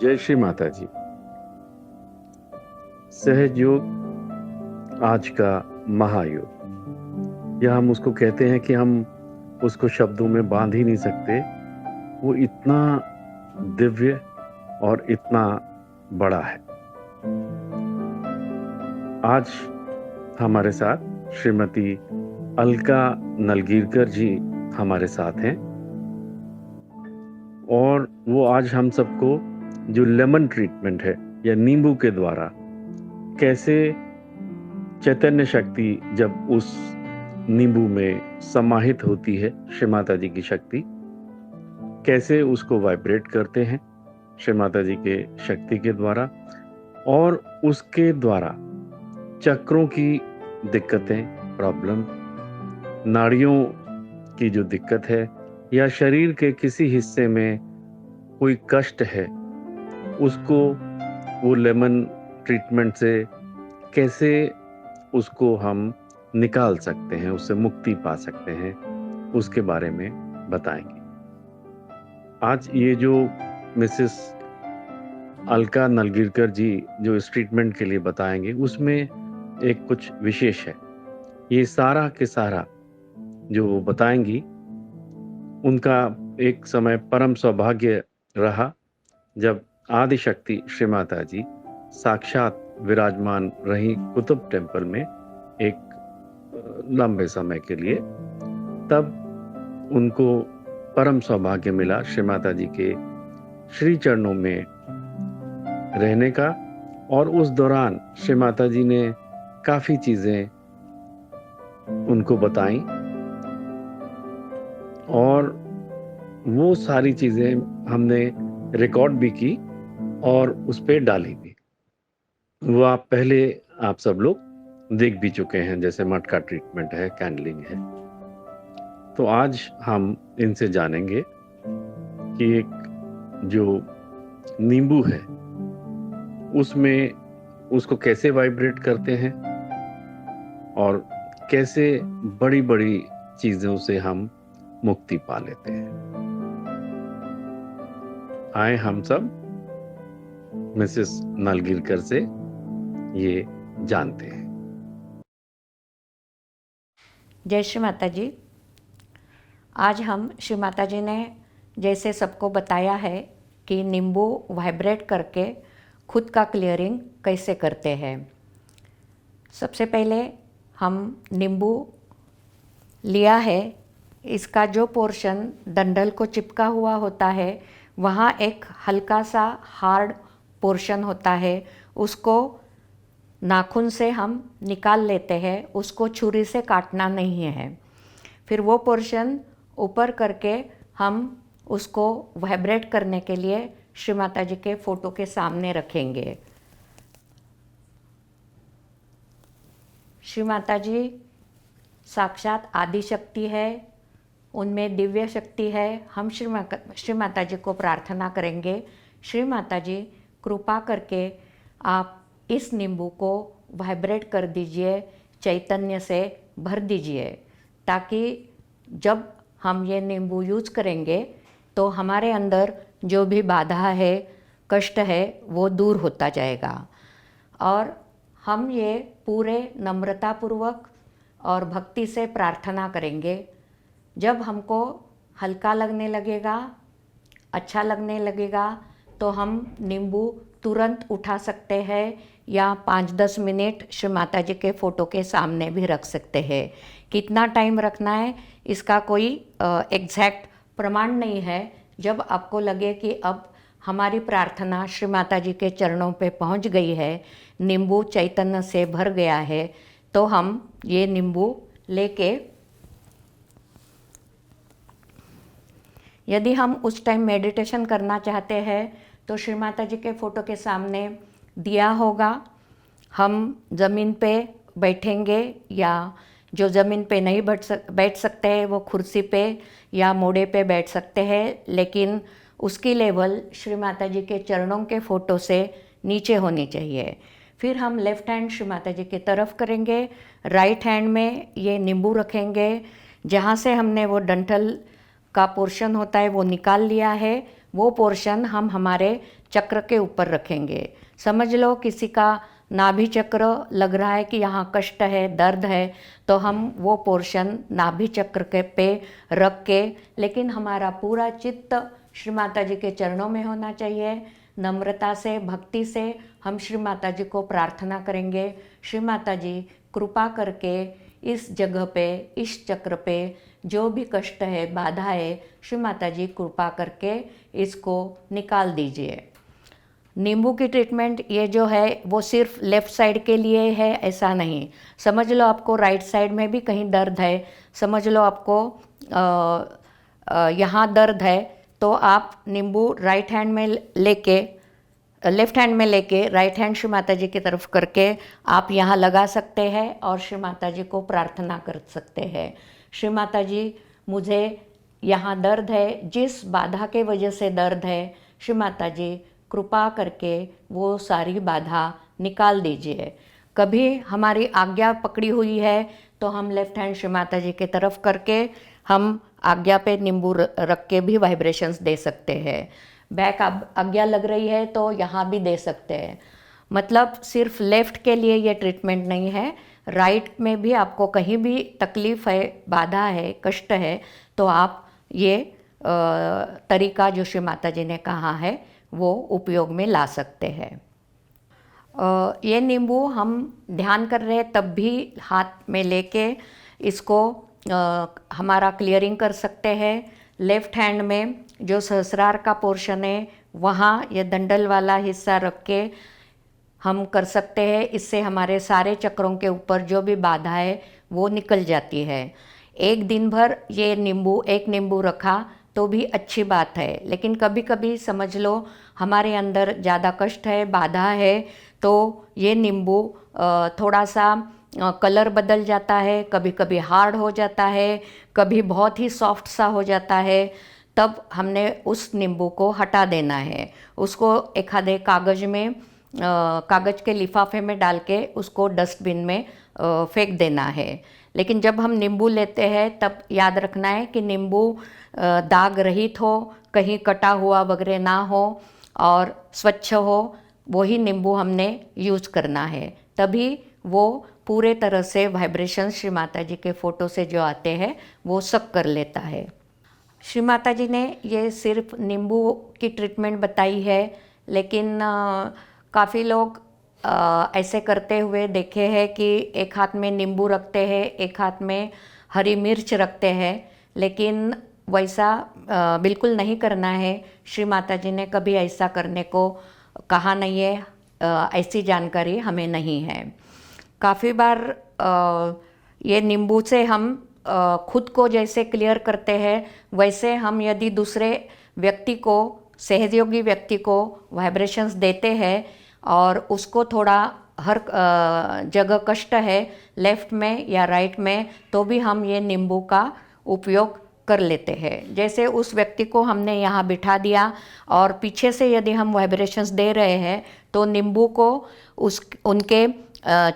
जय श्री माता जी। सहज योग आज का महायोग, या हम उसको कहते हैं कि हम उसको शब्दों में बांध ही नहीं सकते। वो इतना दिव्य और इतना बड़ा है। आज हमारे साथ श्रीमती अलका नलगीरकर जी हमारे साथ हैं, और वो आज हम सबको जो लेमन ट्रीटमेंट है या नींबू के द्वारा कैसे चैतन्य शक्ति जब उस नींबू में समाहित होती है, श्री माता जी की शक्ति कैसे उसको वाइब्रेट करते हैं श्री माता जी के शक्ति के द्वारा, और उसके द्वारा चक्रों की दिक्कतें, प्रॉब्लम, नाड़ियों की जो दिक्कत है या शरीर के किसी हिस्से में कोई कष्ट है, उसको वो लेमन ट्रीटमेंट से कैसे उसको हम निकाल सकते हैं, उससे मुक्ति पा सकते हैं, उसके बारे में बताएंगे। आज ये जो मिसेस अलका नलगीरकर जी जो इस ट्रीटमेंट के लिए बताएंगे, उसमें एक कुछ विशेष है। ये सारा के सारा जो वो बताएंगी, उनका एक समय परम सौभाग्य रहा जब आदि शक्ति श्री माता जी साक्षात विराजमान रही कुतुब टेम्पल में एक लंबे समय के लिए। तब उनको परम सौभाग्य मिला श्री माता जी के श्री चरणों में रहने का, और उस दौरान श्री माता जी ने काफी चीजें उनको बताई, और वो सारी चीजें हमने रिकॉर्ड भी की और उस पे डाली भी। वो आप पहले आप सब लोग देख भी चुके हैं, जैसे मटका ट्रीटमेंट है, कैंडलिंग है। तो आज हम इनसे जानेंगे कि एक जो नींबू है उसमें उसको कैसे वाइब्रेट करते हैं और कैसे बड़ी बड़ी चीजों से हम मुक्ति पा लेते हैं। आए हम सब मिसेस नलगीरकर से ये जानते हैं। जय श्री माता जी। आज हम श्री माता जी ने जैसे सबको बताया है कि नींबू वाइब्रेट करके खुद का क्लियरिंग कैसे करते हैं। सबसे पहले हम नींबू लिया है, इसका जो पोर्शन डंडल को चिपका हुआ होता है वहाँ एक हल्का सा हार्ड पोर्शन होता है, उसको नाखून से हम निकाल लेते हैं, उसको छुरी से काटना नहीं है। फिर वो पोर्शन ऊपर करके हम उसको वाइब्रेट करने के लिए श्री माता जी के फोटो के सामने रखेंगे। श्री माता जी साक्षात आदि शक्ति है, उनमें दिव्य शक्ति है। हम श्री माता जी को प्रार्थना करेंगे, श्री माता जी कृपा करके आप इस नींबू को वाइब्रेट कर दीजिए, चैतन्य से भर दीजिए, ताकि जब हम ये नींबू यूज करेंगे तो हमारे अंदर जो भी बाधा है, कष्ट है, वो दूर होता जाएगा। और हम ये पूरे नम्रतापूर्वक और भक्ति से प्रार्थना करेंगे। जब हमको हल्का लगने लगेगा, अच्छा लगने लगेगा, तो हम नींबू तुरंत उठा सकते हैं या 5-10 मिनट श्री माता जी के फ़ोटो के सामने भी रख सकते हैं। कितना टाइम रखना है इसका कोई एग्जैक्ट प्रमाण नहीं है। जब आपको लगे कि अब हमारी प्रार्थना श्री माता जी के चरणों पे पहुंच गई है, नींबू चैतन्य से भर गया है, तो हम ये नींबू लेके, यदि हम उस टाइम मेडिटेशन करना चाहते हैं तो श्री माता जी के फ़ोटो के सामने दिया होगा, हम ज़मीन पे बैठेंगे, या जो ज़मीन पे नहीं बैठ सकते हैं वो कुर्सी पे या मोड़े पे बैठ सकते हैं, लेकिन उसकी लेवल श्री माता जी के चरणों के फ़ोटो से नीचे होनी चाहिए। फिर हम लेफ़्ट हैंड श्री माता जी की तरफ करेंगे, राइट हैंड में ये नींबू रखेंगे, जहाँ से हमने वो डंठल का पोर्शन होता है वो निकाल लिया है। वो पोर्शन हम हमारे चक्र के ऊपर रखेंगे। समझ लो किसी का नाभि चक्र लग रहा है कि यहाँ कष्ट है, दर्द है, तो हम वो पोर्शन नाभि चक्र के पे रख के, लेकिन हमारा पूरा चित्त श्री माता जी के चरणों में होना चाहिए। नम्रता से, भक्ति से हम श्री माता जी को प्रार्थना करेंगे, श्री माता जी कृपा करके इस जगह पे, इस चक्र पे जो भी कष्ट है, बाधा है, श्री माता जी कृपा करके इसको निकाल दीजिए। नींबू की ट्रीटमेंट ये जो है वो सिर्फ लेफ़्ट साइड के लिए है ऐसा नहीं। समझ लो आपको राइट साइड में भी कहीं दर्द है, समझ लो आपको यहाँ दर्द है, तो आप नींबू राइट हैंड में लेके, लेफ्ट हैंड में लेके राइट हैंड श्री माता जी की तरफ करके आप यहाँ लगा सकते हैं और श्री माता जी को प्रार्थना कर सकते हैं। श्री माता जी, मुझे यहाँ दर्द है, जिस बाधा के वजह से दर्द है, श्री माता जी कृपा करके वो सारी बाधा निकाल दीजिए। कभी हमारी आज्ञा पकड़ी हुई है तो हम लेफ्ट हैंड श्री माता जी की तरफ करके हम आज्ञा पे नींबू रख के भी वाइब्रेशंस दे सकते हैं। बैक आज्ञा लग रही है तो यहाँ भी दे सकते हैं। मतलब सिर्फ लेफ्ट के लिए ये ट्रीटमेंट नहीं है, राइट में भी आपको कहीं भी तकलीफ़ है, बाधा है, कष्ट है, तो आप ये तरीका जो श्री माता जी ने कहा है वो उपयोग में ला सकते हैं। ये नींबू हम ध्यान कर रहे हैं तब भी हाथ में लेके इसको हमारा क्लियरिंग कर सकते हैं। लेफ्ट हैंड में जो सहस्रार का पोर्शन है वहाँ ये दंडल वाला हिस्सा रख के हम कर सकते हैं। इससे हमारे सारे चक्रों के ऊपर जो भी बाधा है वो निकल जाती है। एक दिन भर ये एक नींबू रखा तो भी अच्छी बात है, लेकिन कभी कभी समझ लो हमारे अंदर ज़्यादा कष्ट है, बाधा है, तो ये नींबू थोड़ा सा कलर बदल जाता है, कभी कभी हार्ड हो जाता है, कभी बहुत ही सॉफ्ट सा हो जाता है। तब हमने उस नींबू को हटा देना है। उसको एक आधे कागज़ में, कागज़ के लिफाफे में डाल के उसको डस्टबिन में फेंक देना है। लेकिन जब हम नींबू लेते हैं तब याद रखना है कि नींबू दाग रहित हो, कहीं कटा हुआ वगैरह ना हो और स्वच्छ हो, वही नींबू हमने यूज करना है। तभी वो पूरे तरह से वाइब्रेशन श्री माता जी के फ़ोटो से जो आते हैं वो सक कर लेता है। श्री माता जी ने ये सिर्फ नींबू की ट्रीटमेंट बताई है, लेकिन काफ़ी लोग ऐसे करते हुए देखे हैं कि एक हाथ में नींबू रखते हैं, एक हाथ में हरी मिर्च रखते हैं, लेकिन वैसा बिल्कुल नहीं करना है। श्री माता जी ने कभी ऐसा करने को कहा नहीं है, ऐसी जानकारी हमें नहीं है। काफ़ी बार ये नींबू से हम खुद को जैसे क्लियर करते हैं, वैसे हम यदि दूसरे व्यक्ति को, सहयोगी व्यक्ति को वाइब्रेशंस देते हैं और उसको थोड़ा हर जगह कष्ट है लेफ़्ट में या राइट में, तो भी हम ये नींबू का उपयोग कर लेते हैं। जैसे उस व्यक्ति को हमने यहाँ बिठा दिया और पीछे से यदि हम वाइब्रेशंस दे रहे हैं तो नींबू को उनके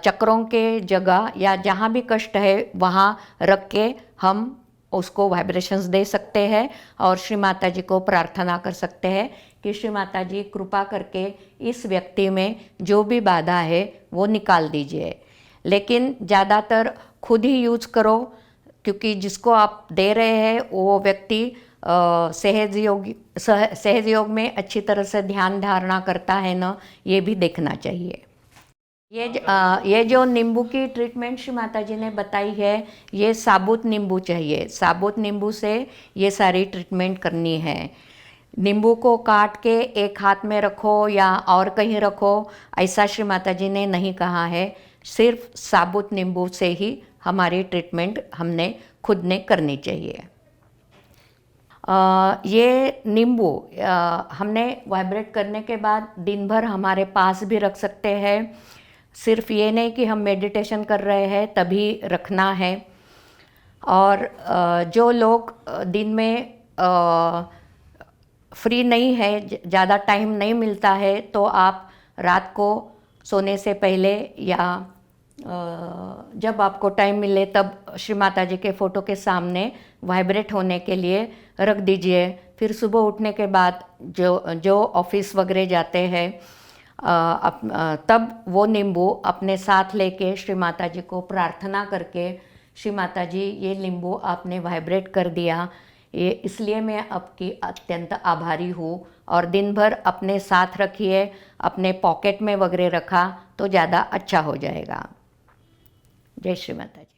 चक्रों के जगह या जहाँ भी कष्ट है वहाँ रख के हम उसको वाइब्रेशंस दे सकते हैं और श्री माता जी को प्रार्थना कर सकते हैं कि श्री माता जी कृपा करके इस व्यक्ति में जो भी बाधा है वो निकाल दीजिए। लेकिन ज़्यादातर खुद ही यूज करो, क्योंकि जिसको आप दे रहे हैं वो व्यक्ति सहयोग में अच्छी तरह से ध्यान धारणा करता है ना, ये भी देखना चाहिए। ये जो नींबू की ट्रीटमेंट श्री माता जी ने बताई है, ये साबुत नींबू चाहिए। साबुत नींबू से ये सारी ट्रीटमेंट करनी है। नींबू को काट के एक हाथ में रखो या और कहीं रखो, ऐसा श्री माता जी ने नहीं कहा है। सिर्फ साबुत नींबू से ही हमारी ट्रीटमेंट हमने खुद ने करनी चाहिए। ये नींबू हमने वाइब्रेट करने के बाद दिन भर हमारे पास भी रख सकते हैं। सिर्फ ये नहीं कि हम मेडिटेशन कर रहे हैं तभी रखना है। और जो लोग दिन में फ्री नहीं है, ज़्यादा टाइम नहीं मिलता है, तो आप रात को सोने से पहले या जब आपको टाइम मिले तब श्री माता जी के फ़ोटो के सामने वाइब्रेट होने के लिए रख दीजिए। फिर सुबह उठने के बाद जो ऑफिस वगैरह जाते हैं तब वो नींबू अपने साथ लेके श्री माता जी को प्रार्थना करके, श्री माता जी ये नींबू आपने वाइब्रेट कर दिया, ये इसलिए मैं आपकी अत्यंत आभारी हूँ, और दिन भर अपने साथ रखिए, अपने पॉकेट में वगैरह रखा तो ज़्यादा अच्छा हो जाएगा। जय श्री माता जी।